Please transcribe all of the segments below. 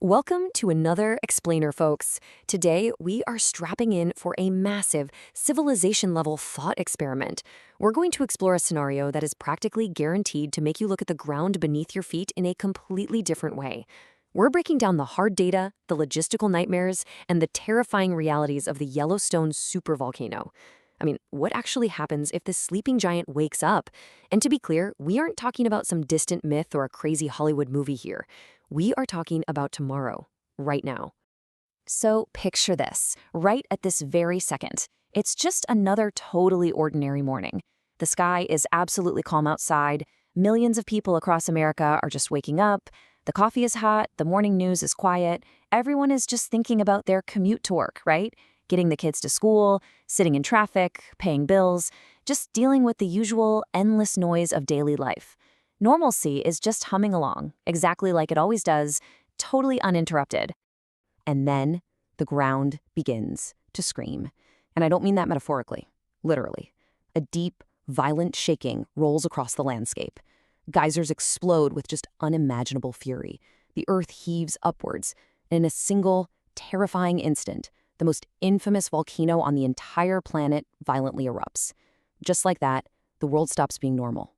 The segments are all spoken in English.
Welcome to another Explainer, folks. Today, we are strapping in for a massive, civilization-level thought experiment. We're going to explore a scenario that is practically guaranteed to make you look at the ground beneath your feet in a completely different way. We're breaking down the hard data, the logistical nightmares, and the terrifying realities of the Yellowstone Supervolcano. I mean, what actually happens if this sleeping giant wakes up? And to be clear, we aren't talking about some distant myth or a crazy Hollywood movie here. We are talking about tomorrow, right now. So picture this, right at this very second. It's just another totally ordinary morning. The sky is absolutely calm outside. Millions of people across America are just waking up. The coffee is hot. The morning news is quiet. Everyone is just thinking about their commute to work, right? Getting the kids to school, sitting in traffic, paying bills, just dealing with the usual endless noise of daily life. Normalcy is just humming along, exactly like it always does, totally uninterrupted. And then the ground begins to scream. And I don't mean that metaphorically, literally. A deep, violent shaking rolls across the landscape. Geysers explode with just unimaginable fury. The earth heaves upwards, and in a single, terrifying instant, the most infamous volcano on the entire planet violently erupts. Just like that, the world stops being normal.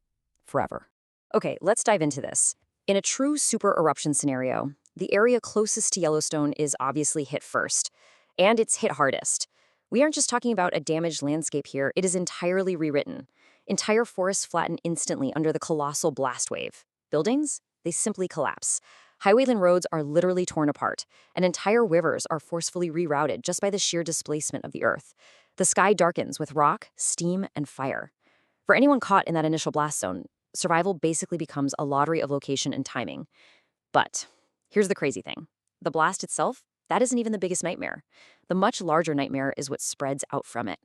Forever. Okay, let's dive into this. In a true supereruption scenario, the area closest to Yellowstone is obviously hit first, and it's hit hardest. We aren't just talking about a damaged landscape here, it is entirely rewritten. Entire forests flatten instantly under the colossal blast wave. Buildings? They simply collapse. Highwayland roads are literally torn apart, and entire rivers are forcefully rerouted just by the sheer displacement of the earth. The sky darkens with rock, steam, and fire. For anyone caught in that initial blast zone, survival basically becomes a lottery of location and timing. But here's the crazy thing. The blast itself, that isn't even the biggest nightmare. The much larger nightmare is what spreads out from it.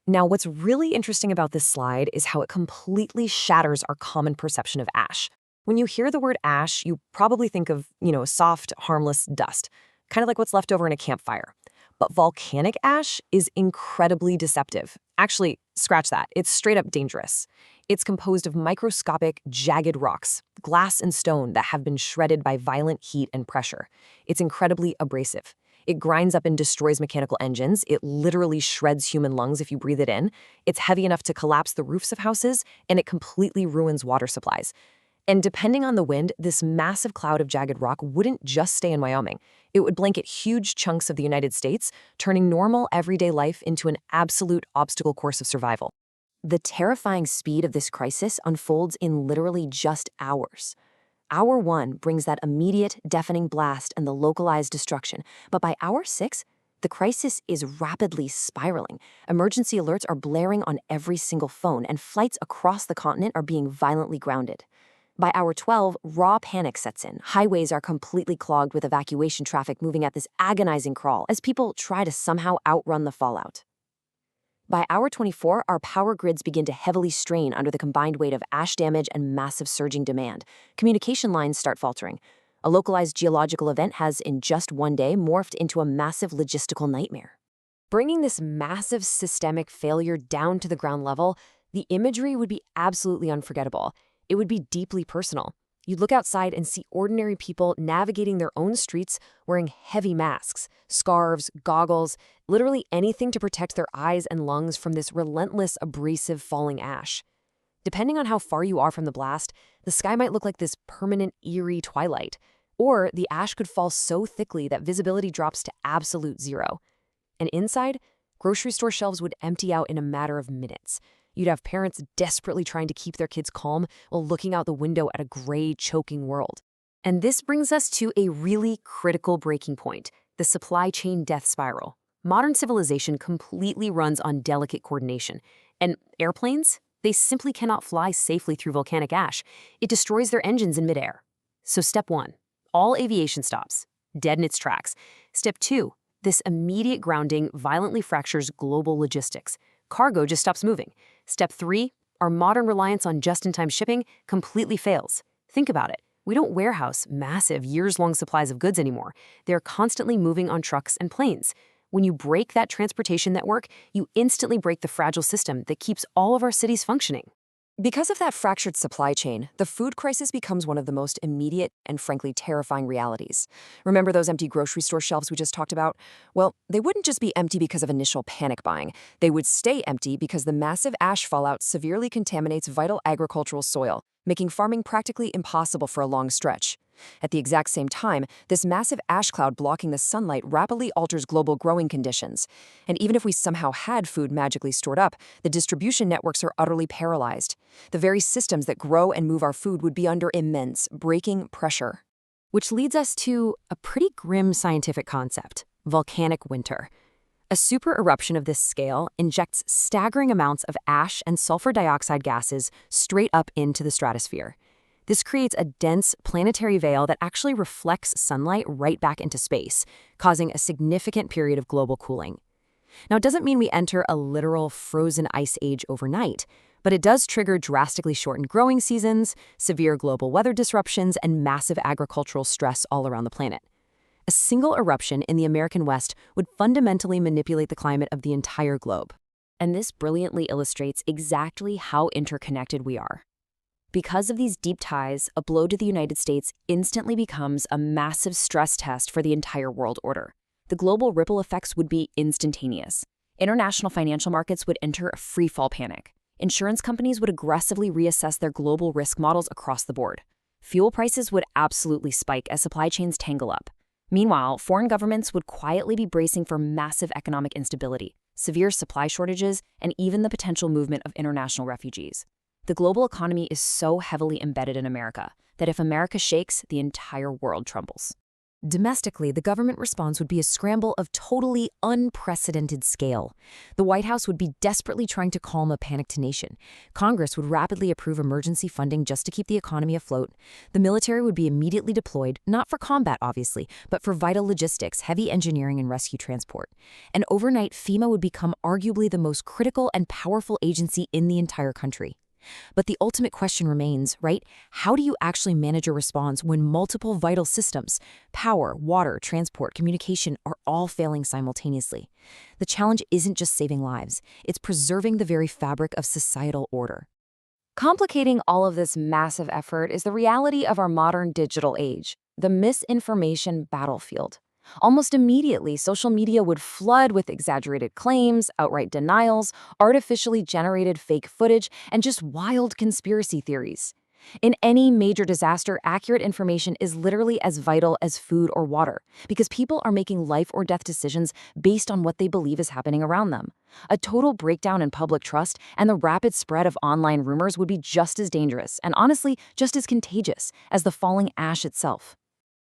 Now, what's really interesting about this slide is how it completely shatters our common perception of ash. When you hear the word ash, you probably think of, soft, harmless dust, kind of like what's left over in a campfire. But volcanic ash is incredibly deceptive. Actually, scratch that. It's straight up dangerous. It's composed of microscopic, jagged rocks, glass and stone that have been shredded by violent heat and pressure. It's incredibly abrasive. It grinds up and destroys mechanical engines. It literally shreds human lungs if you breathe it in. It's heavy enough to collapse the roofs of houses, and it completely ruins water supplies. And depending on the wind, this massive cloud of jagged rock wouldn't just stay in Wyoming. It would blanket huge chunks of the United States, turning normal everyday life into an absolute obstacle course of survival. The terrifying speed of this crisis unfolds in literally just hours. Hour 1 brings that immediate, deafening blast and the localized destruction. But by hour 6, the crisis is rapidly spiraling. Emergency alerts are blaring on every single phone, and flights across the continent are being violently grounded. By hour 12, raw panic sets in. Highways are completely clogged with evacuation traffic moving at this agonizing crawl as people try to somehow outrun the fallout. By hour 24, our power grids begin to heavily strain under the combined weight of ash damage and massive surging demand. Communication lines start faltering. A localized geological event has, in just one day, morphed into a massive logistical nightmare. Bringing this massive systemic failure down to the ground level, the imagery would be absolutely unforgettable. It would be deeply personal. You'd look outside and see ordinary people navigating their own streets wearing heavy masks, scarves, goggles, literally anything to protect their eyes and lungs from this relentless, abrasive falling ash. Depending on how far you are from the blast, the sky might look like this permanent, eerie twilight, or the ash could fall so thickly that visibility drops to absolute zero. And inside, grocery store shelves would empty out in a matter of minutes. You'd have parents desperately trying to keep their kids calm while looking out the window at a gray, choking world. And this brings us to a really critical breaking point, the supply chain death spiral. Modern civilization completely runs on delicate coordination. And airplanes? They simply cannot fly safely through volcanic ash. It destroys their engines in midair. So step 1, all aviation stops, dead in its tracks. Step 2, this immediate grounding violently fractures global logistics. Cargo just stops moving. Step 3, our modern reliance on just-in-time shipping completely fails. Think about it. We don't warehouse massive, years-long supplies of goods anymore. They're constantly moving on trucks and planes. When you break that transportation network, you instantly break the fragile system that keeps all of our cities functioning. Because of that fractured supply chain, the food crisis becomes one of the most immediate and frankly terrifying realities. Remember those empty grocery store shelves we just talked about? Well, they wouldn't just be empty because of initial panic buying. They would stay empty because the massive ash fallout severely contaminates vital agricultural soil, making farming practically impossible for a long stretch. At the exact same time, this massive ash cloud blocking the sunlight rapidly alters global growing conditions. And even if we somehow had food magically stored up, the distribution networks are utterly paralyzed. The very systems that grow and move our food would be under immense, breaking pressure. Which leads us to a pretty grim scientific concept: volcanic winter. A supereruption of this scale injects staggering amounts of ash and sulfur dioxide gases straight up into the stratosphere. This creates a dense planetary veil that actually reflects sunlight right back into space, causing a significant period of global cooling. Now, it doesn't mean we enter a literal frozen ice age overnight, but it does trigger drastically shortened growing seasons, severe global weather disruptions, and massive agricultural stress all around the planet. A single eruption in the American West would fundamentally manipulate the climate of the entire globe. And this brilliantly illustrates exactly how interconnected we are. Because of these deep ties, a blow to the United States instantly becomes a massive stress test for the entire world order. The global ripple effects would be instantaneous. International financial markets would enter a free-fall panic. Insurance companies would aggressively reassess their global risk models across the board. Fuel prices would absolutely spike as supply chains tangle up. Meanwhile, foreign governments would quietly be bracing for massive economic instability, severe supply shortages, and even the potential movement of international refugees. The global economy is so heavily embedded in America that if America shakes, the entire world trembles. Domestically, the government response would be a scramble of totally unprecedented scale. The White House would be desperately trying to calm a panicked nation. Congress would rapidly approve emergency funding just to keep the economy afloat. The military would be immediately deployed, not for combat, obviously, but for vital logistics, heavy engineering, and rescue transport. And overnight, FEMA would become arguably the most critical and powerful agency in the entire country. But the ultimate question remains, right? How do you actually manage a response when multiple vital systems, power, water, transport, communication, are all failing simultaneously? The challenge isn't just saving lives, it's preserving the very fabric of societal order. Complicating all of this massive effort is the reality of our modern digital age, the misinformation battlefield. Almost immediately, social media would flood with exaggerated claims, outright denials, artificially generated fake footage, and just wild conspiracy theories. In any major disaster, accurate information is literally as vital as food or water, because people are making life or death decisions based on what they believe is happening around them. A total breakdown in public trust and the rapid spread of online rumors would be just as dangerous, and honestly, just as contagious as the falling ash itself.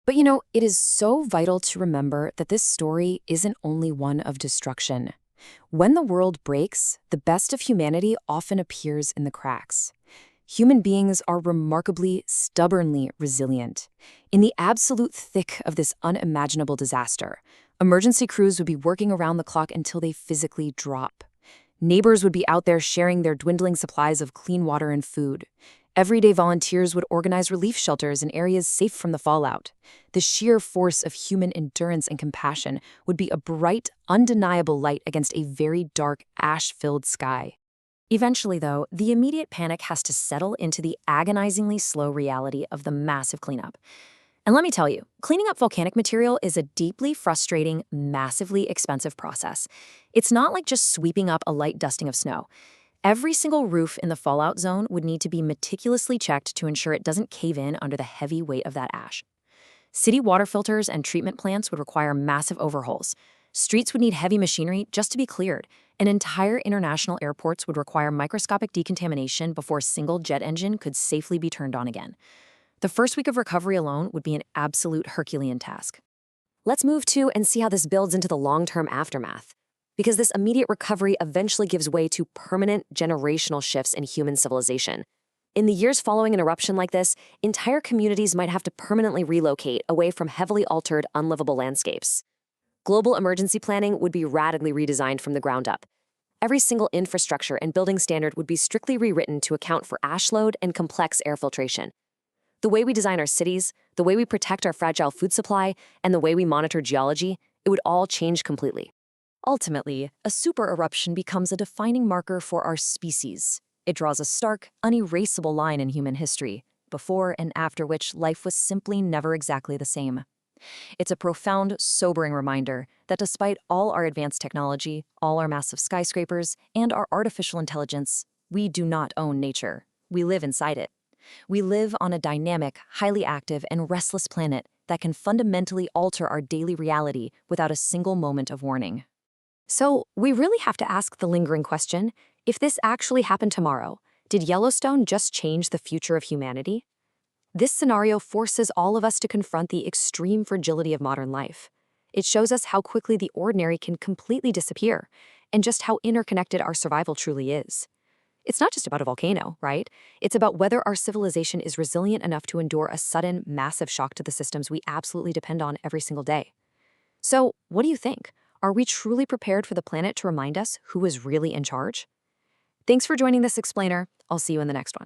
But it is so vital to remember that this story isn't only one of destruction. When the world breaks, the best of humanity often appears in the cracks. Human beings are remarkably, stubbornly resilient. In the absolute thick of this unimaginable disaster, emergency crews would be working around the clock until they physically drop. Neighbors would be out there sharing their dwindling supplies of clean water and food. Everyday volunteers would organize relief shelters in areas safe from the fallout. The sheer force of human endurance and compassion would be a bright, undeniable light against a very dark, ash-filled sky. Eventually, though, the immediate panic has to settle into the agonizingly slow reality of the massive cleanup. And let me tell you, cleaning up volcanic material is a deeply frustrating, massively expensive process. It's not like just sweeping up a light dusting of snow. Every single roof in the fallout zone would need to be meticulously checked to ensure it doesn't cave in under the heavy weight of that ash. City water filters and treatment plants would require massive overhauls. Streets would need heavy machinery just to be cleared, and entire international airports would require microscopic decontamination before a single jet engine could safely be turned on again. The first week of recovery alone would be an absolute Herculean task. Let's move to and see how this builds into the long-term aftermath. Because this immediate recovery eventually gives way to permanent generational shifts in human civilization. In the years following an eruption like this, entire communities might have to permanently relocate away from heavily altered, unlivable landscapes. Global emergency planning would be radically redesigned from the ground up. Every single infrastructure and building standard would be strictly rewritten to account for ash load and complex air filtration. The way we design our cities, the way we protect our fragile food supply, and the way we monitor geology, it would all change completely. Ultimately, a supereruption becomes a defining marker for our species. It draws a stark, unerasable line in human history, before and after which life was simply never exactly the same. It's a profound, sobering reminder that despite all our advanced technology, all our massive skyscrapers, and our artificial intelligence, we do not own nature. We live inside it. We live on a dynamic, highly active, and restless planet that can fundamentally alter our daily reality without a single moment of warning. So, we really have to ask the lingering question, if this actually happened tomorrow, did Yellowstone just change the future of humanity? This scenario forces all of us to confront the extreme fragility of modern life. It shows us how quickly the ordinary can completely disappear, and just how interconnected our survival truly is. It's not just about a volcano, right? It's about whether our civilization is resilient enough to endure a sudden, massive shock to the systems we absolutely depend on every single day. So, what do you think? Are we truly prepared for the planet to remind us who is really in charge? Thanks for joining this explainer. I'll see you in the next one.